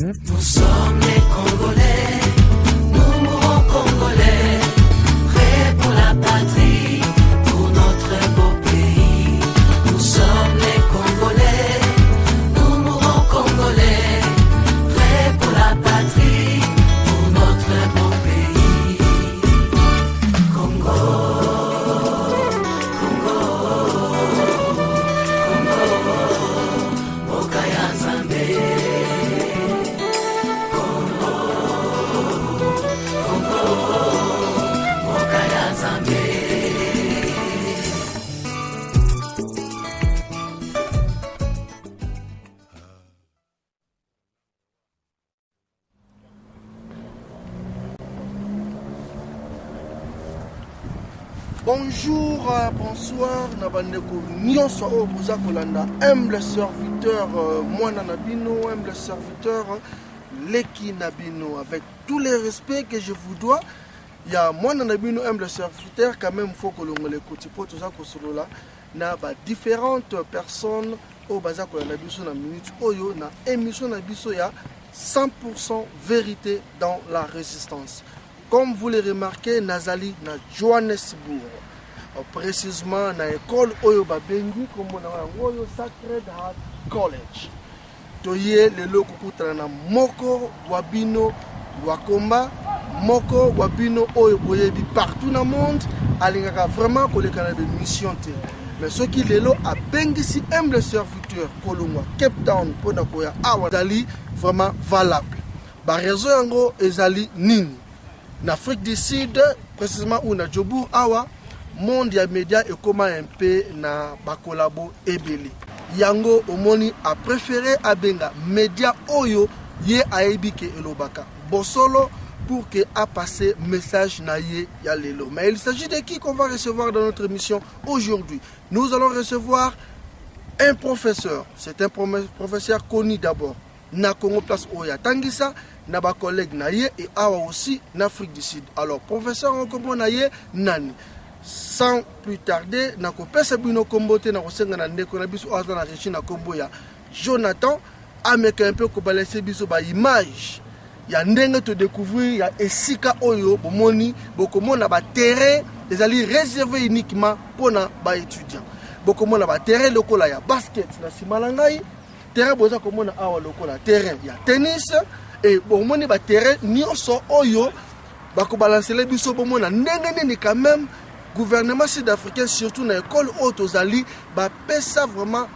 Nous sommes les Congolais, nous mourons Congolais, prêts pour la patrie, pour notre beau pays. Nous sommes les Congolais, nous mourons Congolais, prêts pour la patrie, pour notre beau pays. Congo, Congo, Congo, Mokaya Nzambe. Bonjour, bonsoir, Nabandeko Nyonso o Boza Kolanda, humble serviteur, Mwana Nabino, humble serviteur, Leki Nabino, avec tous les respects que je vous dois. Il y a Mwana Nabino, humble serviteur, quand même, il faut que l'on l'écoute pour tout ça, il y a différentes personnes au Baza Kolanda Biso na minute Oyo, na émission Nabiso, il y a 100% vérité dans la résistance. Comme vous le remarquez, Nazali na Johannesburg, précisément na école Oyo Babengi, comme on a Oyo Sacred Heart College. Toye le loko kutana na Moko Wabino Wakomba, Moko Wabino Oyo Boyebi partout dans le monde, alingaka vraiment kolekana de mission te. Mais ce qui est là, a bengi si humble serviteur Kolongwa Cape Town pour nakoya awadali vraiment valable. Ba raison yango ezali nini? En Afrique du Sud, précisément où na Djobour Awa, monde ya média et comment un peu na bakolabo ebele. Yango omoni a préféré abenga média oyo ye aebike elobaka. Bosolo pour que a passé message na ye ya lelo. Mais il s'agit de qui qu'on va recevoir dans notre émission aujourd'hui. Nous allons recevoir un professeur. C'est un professeur connu d'abord. Na Congo Place Oya Tangisa. Na ba collègue naye et awa aussi en Afrique du Sud. Alors professeur on comprend naye nani. Sans plus tarder, na ko pesa bino kombote na ko senga na ndeko na biso aza na régie na kombo ya Jonathan ameka un peu ko balancer biso ba image ya ndenge to découvrir ya esika oyo bomoni bokomona ba terrain ezali réservé uniquement pour na ba étudiants. Bokomona ba terrain lokola ya basket na simalangai, terrain boza komona awa lokola terrain ya tennis. Et bon, on a terrain, ni on sort oyo, bako balancer les biso bon mona ndenge quand même gouvernement sud-africain surtout dans l'école haute aux Ali, ba pesa vraiment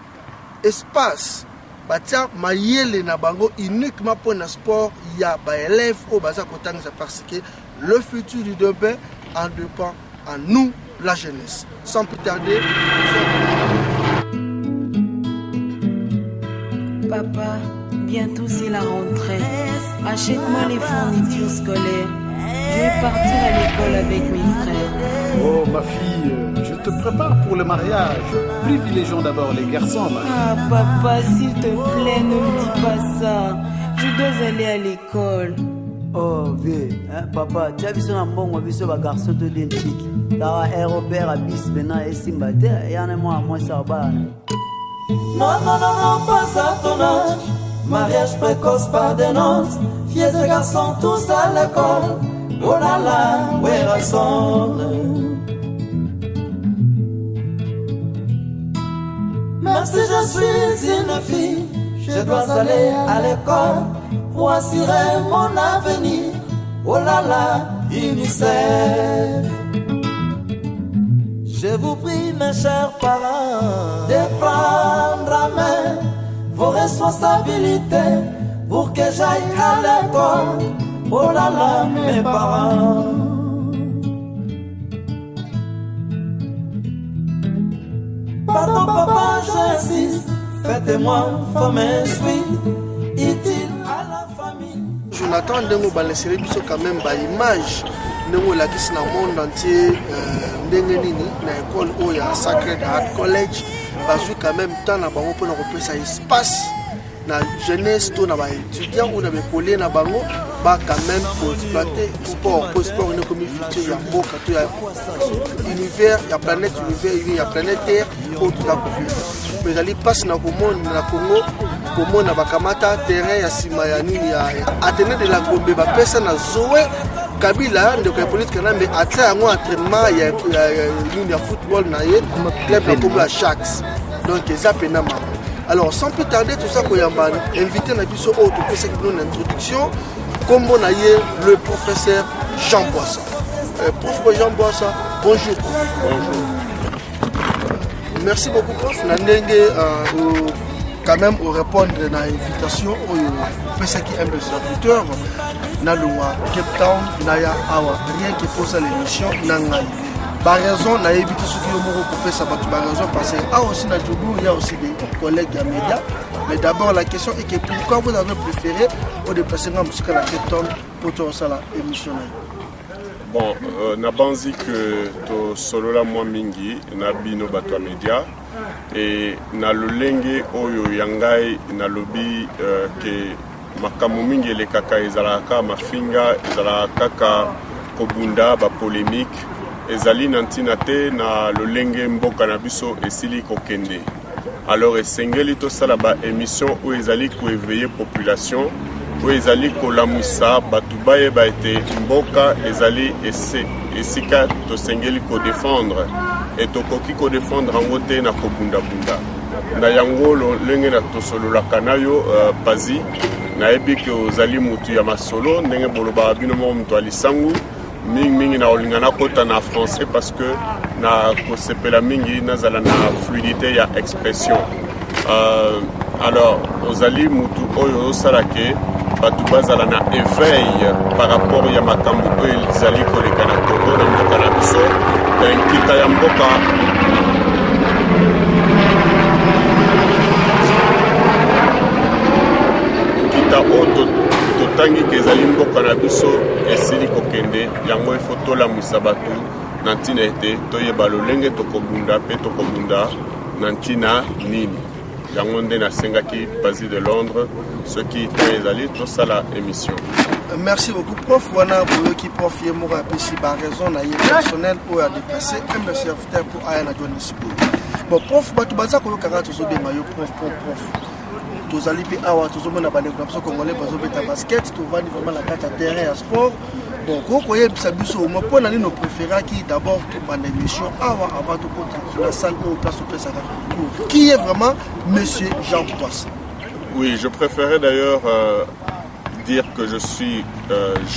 espace, ba tia mayele na bango uniquement pour le sport, il y a ba élèves au baza kotangisa parce que le futur du demain en dépend à nous la jeunesse. Sans plus tarder, papa, bientôt c'est la rentrée. Achète-moi les fournitures scolaires. Je vais partir à l'école avec mes frères. Oh ma fille, je te prépare pour le mariage. Privilégions d'abord les garçons, ma fille. Ah papa, s'il te plaît, ne me dis pas ça. Je dois aller à l'école. Oh vieux, hein, papa, tu as vu son bon biso ba garçon de l'antique. Dans aéroport à bis bena et simbate, et en moi ça va. Non, non, non, non, pas à ton âge. Mariage précoce par des noces. Filles et garçons tous à l'école. Oh là là, où est rassemble. Même si je suis une fille, je dois aller à l'école pour assurer mon avenir. Oh là là, UNICEF. Je vous prie, mes chers parents, de prendre à main vos responsabilités pour que j'aille à l'école. Oh là là, mes parents. Pardon papa, j'insiste, faites-moi femme suite, utile à la famille. Jonathan Ndengo balesere biso quand même ba image Ndengo lakisi na monde entier ndenge nini na école oya Sacred Heart College bazui quand même temps na bango pour na kopesa espace na jeunesse to na ba étudiants ou na ba collègues na bango ba quand même pour exploiter sport ne comme futur ya mboka to ya univers ya planète univers ya planète terre oyo toza kovivre mais ezali mpasi na komona na Congo komona bakamata terrain ya nsima ya nini ya Atene de la Gombe bapesa na Zoé Kabila ndeko ya politique na mbe atia yango entraînement ya nini ya football na ye club na Congo à Sharks donc eza pena mama. Alors sans plus tarder tout ça koyamba invité na biso oyo topesa une introduction kombo na ye le professeur Jean Boissa. Prof Jean Boissa, bonjour. Bonjour. Merci beaucoup prof na ndenge quand même au répondre à l'invitation au pesaki un serviteur na loi Cape Town naya awa rien que pour ça l'émission nangai. Par raison na éviter ce qui est moro pour faire ça par raison parce que ah aussi na Djougou il y a aussi des collègues à médias mais d'abord la question est que pourquoi vous avez préféré au déplacer dans musique à Cape Town pour tout ça la émission. Bon, na banzi que to solo la moi mingi na bino bato media et na lolenge oyo yangai na lobby que makamu mingi le kaka ezalaka mafinga ezalaka kaka kobunda ba polémique ezali nantina te na lolenge mboka na biso esili kokende. Alors esengeli to sala ba émission où ezali ko éveiller population où ezali kolamusa batu baye ba ete mboka ezali esika to sengeli ko défendre et to koki ko défendre ngote na kobunda bunda na yango lenge na to solo la kanayo pazi na ebike ozali mutu ya masolo ndenge boloba bino mo mtu alisangu mingi na olingana kota na français parce que na kosepela mingi nazala na fluidité ya expression alors ozali mutu oyo salake batu bazala na éveil par rapport ya makambo oyo ezali koleka na Congo na mboka na biso nkita ya mboka nkita oyo totangi kezali mboka na biso esili kokende yango efotola mwisa batu na ntina ete toyeba lolenge tokobunda mpe tokobunda na ntina nini yango nde nasengaki Pazi de Londres ceux qui ezali tosala émission. Merci beaucoup prof wana boyoki prof ye moko apesi ba raison na ye personnel oyo a déplacé un serviteur pour aya na Johannesburg. Bon prof batu baza koyokaka tozobema yo prof tozali mpe awa tozomona bandeko na biso congolais bazobeta basket tovandi vraiment na kati ya terrain ya sport. Bon kokoyebisa biso oma mpona nini opréféraki d'abord tobanda émission awa avant tokota na salle oyo place opesaka cours. Qui est vraiment monsieur Jean Boissa? Oui, je préférais d'ailleurs dire que je suis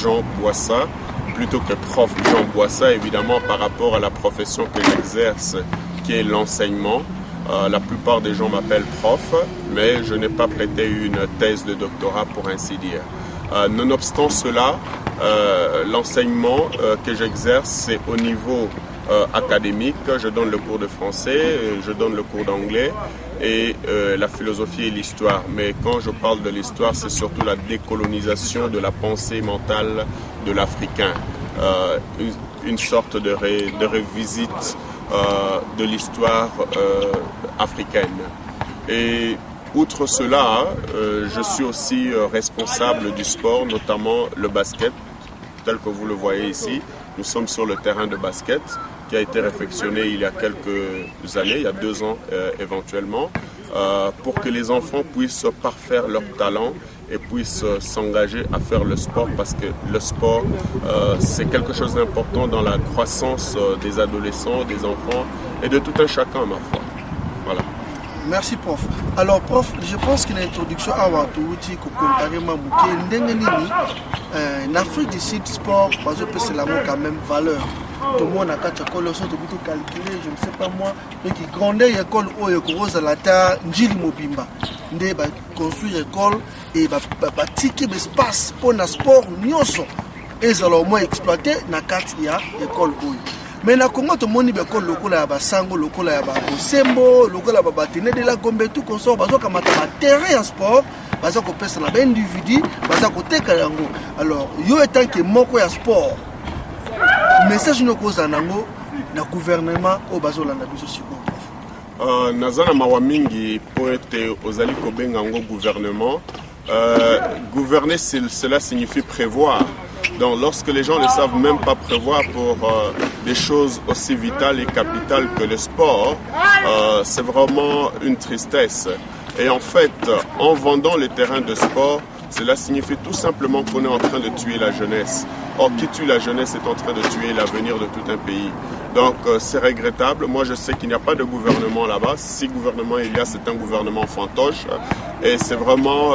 Jean Boissa plutôt que prof Jean Boissa, évidemment par rapport à la profession que j'exerce qui est l'enseignement. La plupart des gens m'appellent prof, mais je n'ai pas prêté une thèse de doctorat pour ainsi dire. Nonobstant cela, l'enseignement que j'exerce, c'est au niveau académique. Je donne le cours de français, je donne le cours d'anglais et la philosophie et l'histoire. Mais quand je parle de l'histoire, c'est surtout la décolonisation de la pensée mentale de l'Africain. Une sorte de revisite de l'histoire africaine. Et outre cela, je suis aussi responsable du sport, notamment le basket, tel que vous le voyez ici. Nous sommes sur le terrain de basket qui a été réfectionné il y a quelques années, il y a 2 ans éventuellement, pour que les enfants puissent parfaire leur talent et puissent s'engager à faire le sport parce que le sport, c'est quelque chose d'important dans la croissance des adolescents, des enfants et de tout un chacun, ma foi. Voilà. Merci prof. Alors prof, je pense que l'introduction à Watuuti ko comparer Mamouké ndenge nini en Afrique du Sud sport parce que c'est la quand même valeur. Tout le monde a quand tu colles tout tout calculer, je ne sais pas moi, mais qui grandeur école oyo ko rosa la ta njili mobimba. Ndé ba construire école et ba tiki espace pour na sport nyonso. Et alors moi exploiter na kati ya école oyo. Mais na Congo to moni be ko lokola ya basango lokola ya ba Bosembo lokola ba Atene de la Gombe tout consort bazo kamata ba terrain en sport bazo ko pesa na ba individu bazo ko teka yango. Alors yo etant que moko ya sport message no koza nango na gouvernement o bazo landa biso siko prof. Nazana mawa mingi po ete ozali ko benga ngo gouvernement. Gouverner cela signifie prévoir. Donc lorsque les gens ne savent même pas prévoir pour des choses aussi vitales et capitales que le sport, c'est vraiment une tristesse. Et en fait, en vendant les terrains de sport, cela signifie tout simplement qu'on est en train de tuer la jeunesse. Or, qui tue la jeunesse est en train de tuer l'avenir de tout un pays. Donc, c'est regrettable. Moi, je sais qu'il n'y a pas de gouvernement là-bas. Si gouvernement il y a, c'est un gouvernement fantoche. Et c'est vraiment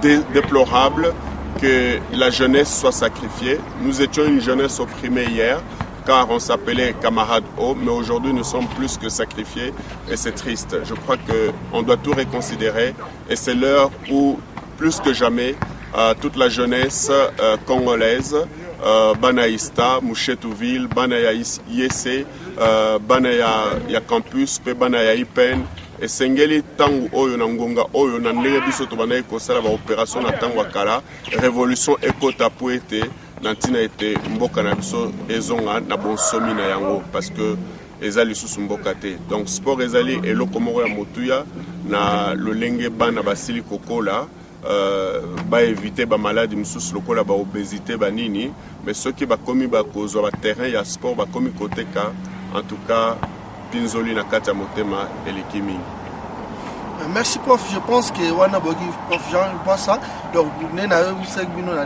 déplorable que la jeunesse soit sacrifiée. Nous étions une jeunesse opprimée hier, car on s'appelait camarades hauts, mais aujourd'hui nous sommes plus que sacrifiés et c'est triste. Je crois qu'on doit tout réconsidérer et c'est l'heure où, plus que jamais, toute la jeunesse congolaise, Banaïsta, Mouchetouville, Banaya Yese, Banaya Campus, Banaya Ipen, et Sengeli Tangu Oyo Nangonga Oyo Nandenge Biso Tobanaye Kosala ba opération na Tangu Akala, révolution Ekota Poete, Nantina ete Mboka na Biso Ezonga na Bonsomi na Yango, parce que ezali susu mboka te. Donc sport ezali eloko moko ya motuya na lolenge bana basili kokola. Ba éviter ba maladie misusu lokola ba obésité ba nini, mais ceux qui ba komi ba kozwa ba terrain ya sport ba komi côté ka, en tout cas pinzoli na kati ya motema elekimi. Merci prof, je pense que wana bogi prof Jean Boissa. Donc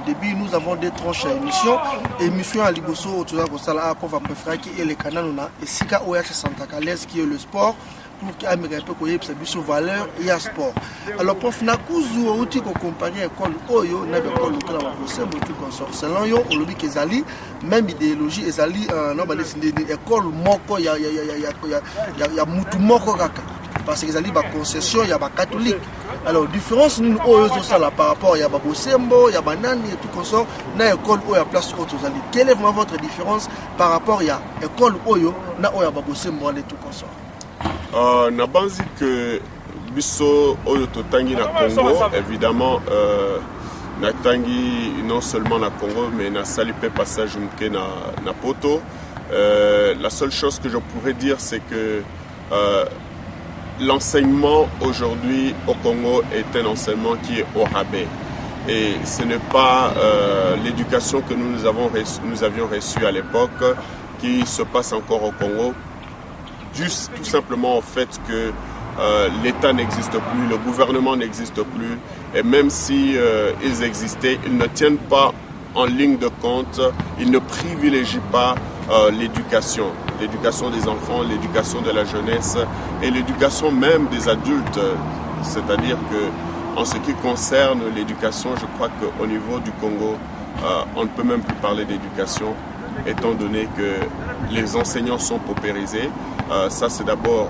début nous avons des tranches à émission à Liboso autour de ça qu'on va préférer qui est le canal et Sika OH Santa Calais qui est le sport pour qu'il y ait un peu de valeur et à sport. Alors prof nakuzu outil qu'on compare école oyo na école local la procès beaucoup consort selon yo au lobby kezali même idéologie ezali non ba dessiner école moko ya mutu moko kaka parce que ezali ba concession ya ba catholique. Alors différence nous oyo ça là par rapport ya ba bosembo ya banani et tout consort na école oyo place autre zali. Quelle est vraiment votre différence par rapport ya école oyo na oyo ba bosembo et tout consort? Na banzi que biso oyo totangi na Congo, évidemment na tangi non seulement na Congo mais na salipe passage mke na poto. La seule chose que je pourrais dire c'est que l'enseignement aujourd'hui au Congo est un enseignement qui est au rabais. Et ce n'est pas l'éducation que nous avions reçue à l'époque qui se passe encore au Congo. Juste tout simplement au fait que l'État n'existe plus, le gouvernement n'existe plus. Et même si ils existaient, ils ne tiennent pas en ligne de compte, ils ne privilégient pas l'éducation des enfants, l'éducation de la jeunesse et l'éducation même des adultes. C'est-à-dire que en ce qui concerne l'éducation, je crois qu'au niveau du Congo, on ne peut même plus parler d'éducation, étant donné que les enseignants sont paupérisés. Ça, c'est d'abord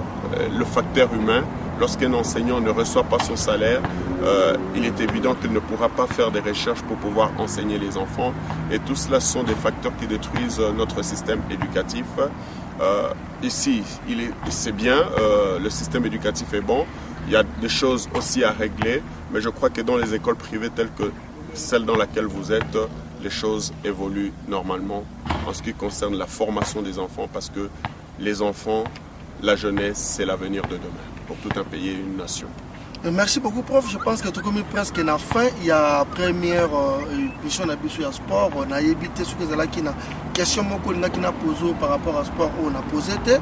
le facteur humain. Lorsqu'un enseignant ne reçoit pas son salaire, il est évident qu'il ne pourra pas faire des recherches pour pouvoir enseigner les enfants. Et tout cela sont des facteurs qui détruisent notre système éducatif. Ici, c'est bien, le système éducatif est bon. Il y a des choses aussi à régler, mais je crois que dans les écoles privées telles que celle dans laquelle vous êtes, les choses évoluent normalement en ce qui concerne la formation des enfants, parce que les enfants, la jeunesse, c'est l'avenir de demain pour tout un pays et une nation. Merci beaucoup prof, je pense que tout comme presque na fin, il y a première émission na biso ya sport, on a évité ce que ça là qui na question moko na qui na posé par rapport à sport on a posé té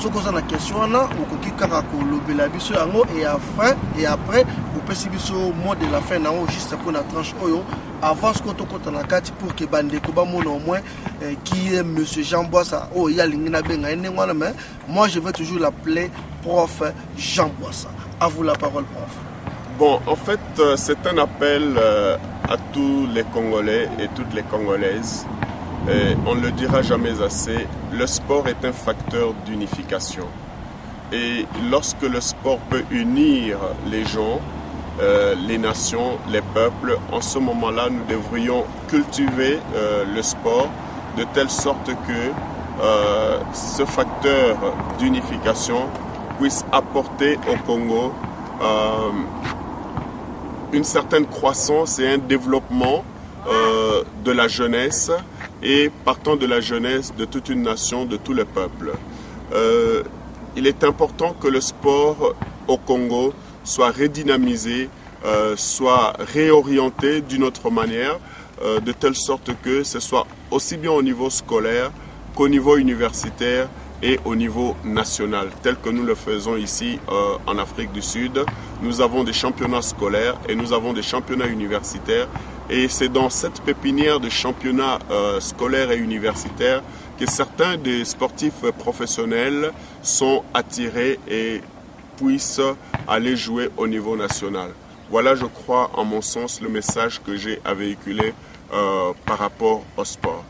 ce que ça na question na on koki kaka ko lobela biso yango et après au pesi biso mot de la fin na juste pour la tranche oyo avant ce qu'on te na kati pour que bande ko ba mona au moins qui est monsieur Jean Boissa oh ya lingina benga ene mais moi je vais toujours l'appeler prof Jean Boissa. À vous la parole, prof. Bon, en fait, c'est un appel à tous les Congolais et toutes les Congolaises. Et on ne le dira jamais assez, le sport est un facteur d'unification. Et lorsque le sport peut unir les gens, les nations, les peuples, en ce moment-là, nous devrions cultiver le sport de telle sorte que ce facteur d'unification puisse apporter au Congo une certaine croissance et un développement de la jeunesse et partant de la jeunesse de toute une nation, de tout le peuple. Il est important que le sport au Congo soit redynamisé, soit réorienté d'une autre manière de telle sorte que ce soit aussi bien au niveau scolaire qu'au niveau universitaire et au niveau national, tel que nous le faisons ici en Afrique du Sud. Nous avons des championnats scolaires et nous avons des championnats universitaires. Et c'est dans cette pépinière de championnats scolaires et universitaires que certains des sportifs professionnels sont attirés et puissent aller jouer au niveau national. Voilà, je crois, en mon sens, le message que j'ai à véhiculer par rapport au sport.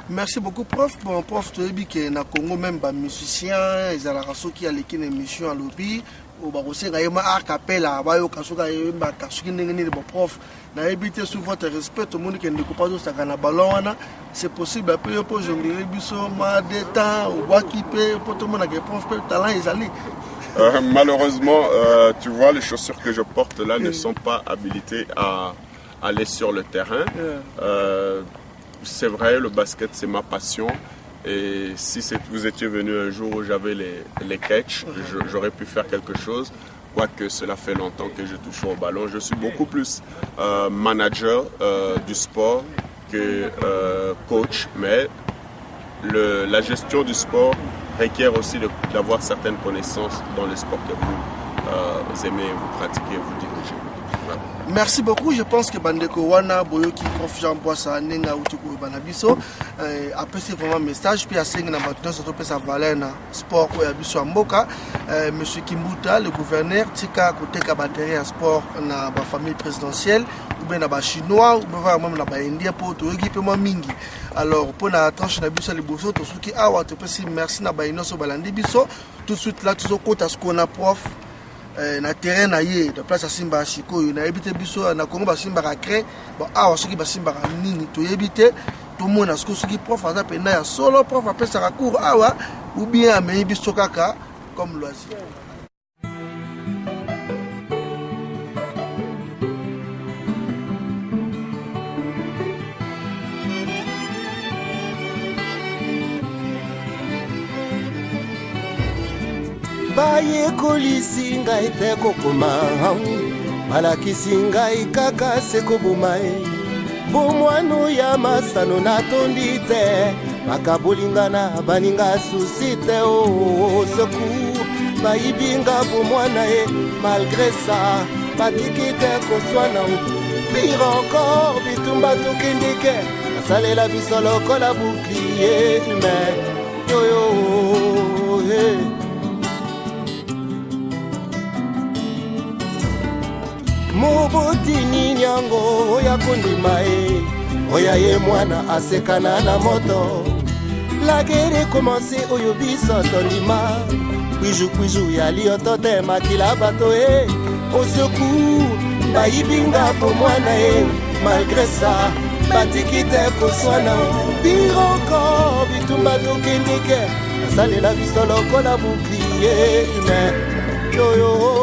Merci beaucoup, prof. Bon, prof, tu as dit que na Congo même les musiciens, ils ont qui a l'équipe émission à l'objet. Au Barosé, il y a un acapella, il y a un prof. Na éviter souvent votre respect tout le monde qui ne coupe pas de ça na ballon c'est possible après pour jongler biso ma détente ou bois qui peut pour tout le monde qui prof peut talent ils allaient. Malheureusement, tu vois, les chaussures que je porte là ne sont pas habilitées à aller sur le terrain. C'est vrai, le basket, c'est ma passion. Et si vous étiez venu un jour où j'avais les catchs, j'aurais pu faire quelque chose. Quoique cela fait longtemps que je touche au ballon. Je suis beaucoup plus manager du sport que coach. Mais la gestion du sport requiert aussi d'avoir certaines connaissances dans le sport que vous aimez, vous pratiquez, vous dirigez. Voilà. Merci beaucoup. Je pense que Bandeko Wana, Boyoki, Prof Jean Boissa, Nenga, Utuku, Banabiso, après c'est vraiment un message. Puis à 5 ans, maintenant, ça peut sa valeur na sport ou Abiso Amboka. Monsieur Kimbuta, le gouverneur, Tika, côté Kabateri à sport na la famille présidentielle, ou bien na ba chinois, ou bien même na ba indien pour tout équipe mingi. Alors pour la tranche na biso les bosso, tout ce qui a ou te précis merci na ba inoso balandi biso. Tout de suite là, tout ce côté ce qu'on a prof. Na terrain na ye de place à Simba Chiko na éviter biso na Congo ba Simba ka créer bon awa soki ba Simba ka nini to éviter tout monde na soki prof aza pena ya solo prof après ça cours awa ou bien mais biso kaka comme loisir. bayekolisi ngai te kokoma balakisi ngai kaka se koboma ye bomwano ya masano natondi te bakabolingana baninga susi te o seku bayibinga bomwana ye malgré ça batiki te koswana pire encore bitumba tokendike basalela biso lokola bouclier humain yoyo hey. Mobotini nyango oya kondima e oya ye mwana asekana na moto la guerre commencé oyo biso tondima kwiju ya lioto te makila bato e au secours bayibinga po mwana e malgré ça batiki te koswana pire encore bitumba tokendike asalela biso lokola bouclier humain yoyo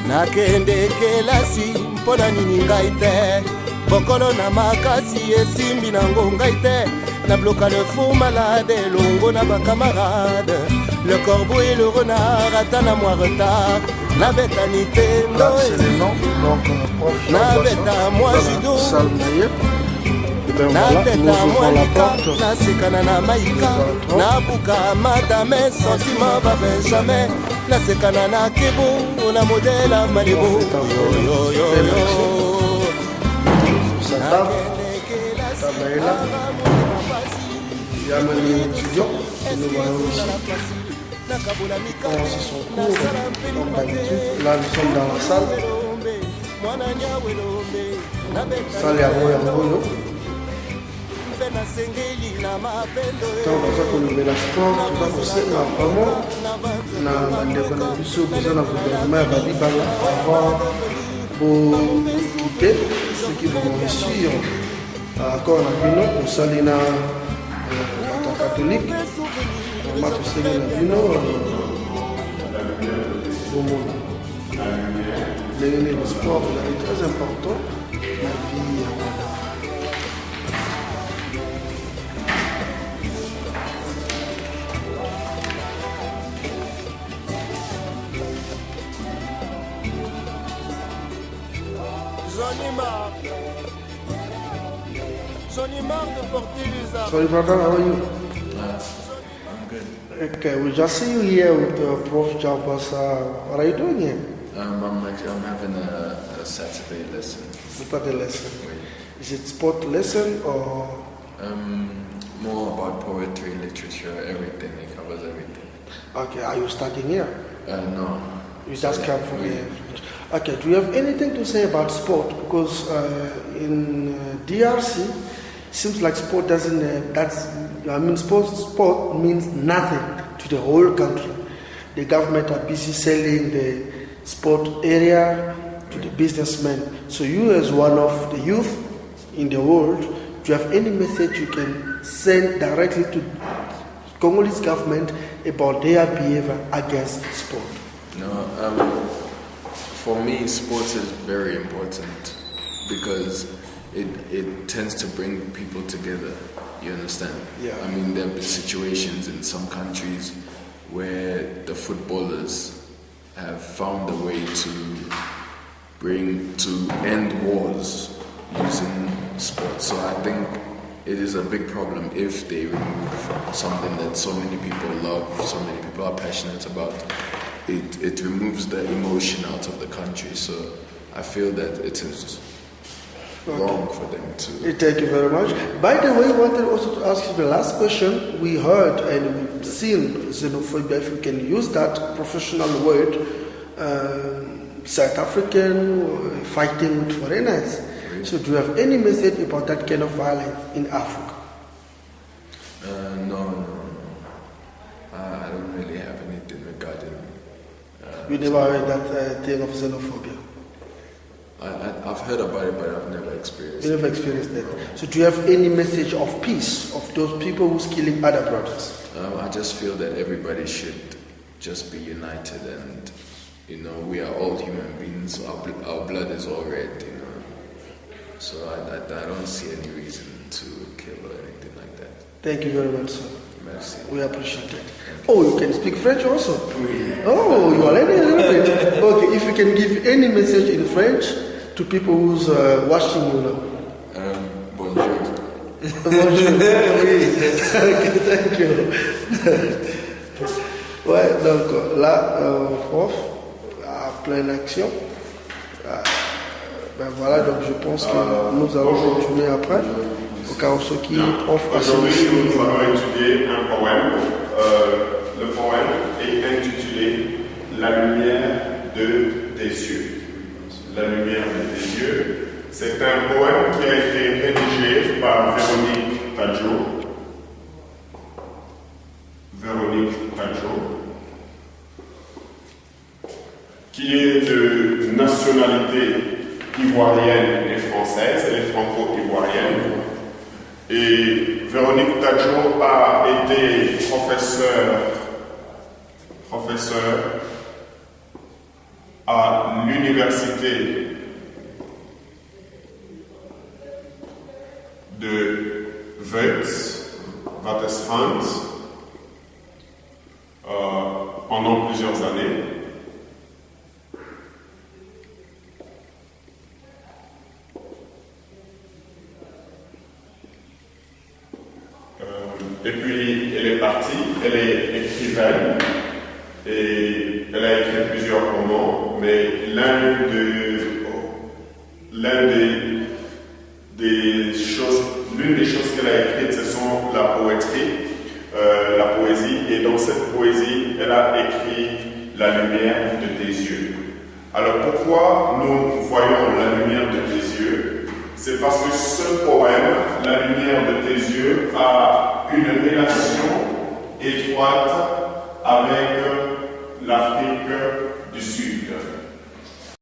nakende kelasi mpona nini ngai te bokolo na makasi esimbi nango ngai te nabloka le faux malade elongo na bacamarade le corbeau et le renard ata na mwa retard nabetani te nabeta mwa judo nateta mwanika nasekana na maika nabuka madame sentiment ba benjamin nasekana na kebo na modela malebo Là nous sommes dans la salle ya moyo ngoyo tant que ça qu'on met la sport tout ça c'est vraiment na ndeko na biso boza na gouvernement ya balibala avoir pour quitter ceux qui vont réussir accord na bino osali na bato catholique vraiment tosali na bino bomona le sport est très important la vie J'en ai marre de porter les armes. Sorry, brother, how are you? I'm good. Okay, we just see you here with Prof. Jambasa. What are you doing here? I'm having a Saturday lesson. Saturday lesson. Is it sport lesson or? More about poetry, literature, everything. It covers everything. Okay, are you studying here? No. You just come from here. Okay, do you have anything to say about sport? Because in DRC, seems like sport doesn't. Sport means nothing to the whole country. The government are busy selling the sport area to the businessmen. So you, as one of the youth in the world, do you have any message you can send directly to Congolese government about their behavior against sport? No. For me, sports is very important because it tends to bring people together. You understand? Yeah. I mean, there have been situations in some countries where the footballers have found a way to end wars using sports. So I think it is a big problem if they remove something that so many people love, so many people are passionate about. It removes the emotion out of the country. So I feel that it is wrong for them to. Thank you very much. By the way, I wanted also to ask you the last question. We heard and we've seen xenophobia, if we can use that professional word, South African fighting with foreigners. Really? So do you have any message about that kind of violence in Africa? No. I don't really have anything regarding. You never heard that thing of xenophobia? I've heard about it, but I've never experienced it. You never experienced that. So do you have any message of peace of those people who's killing other brothers? I just feel that everybody should just be united, and we are all human beings. Our blood is all red, So I don't see any reason to kill or anything like that. Thank you very much, sir. Merci. We appreciate it. Oh, you can speak French also? Oh, you are learning a little bit. Okay, if you can give any message in French to people who's watching you now. Bonjour. Bonjour. Ok, thank you. Ouais, donc là, prof, à pleine action. Ben voilà, donc je pense que nous allons continuer après. Au cas où ceux qui offrent. Aujourd'hui, nous allons étudier un poème. Le poème est intitulé La lumière de tes yeux. La lumière de tes yeux. C'est un poème qui a été rédigé par Véronique Tadjo. Qui est de nationalité ivoirienne et française, elle est franco-ivoirienne. Et Véronique Tadjo a été professeure à l'université de Witwatersrand pendant plusieurs années. Et puis elle est partie, elle est écrivaine et elle a écrit plusieurs romans, mais l'une des choses qu'elle a écrites, ce sont la poétrie, la poésie, et dans cette poésie, elle a écrit La lumière de tes yeux. Alors pourquoi nous voyons la lumière de tes yeux? C'est parce que ce poème, La lumière de tes yeux, a une relation étroite avec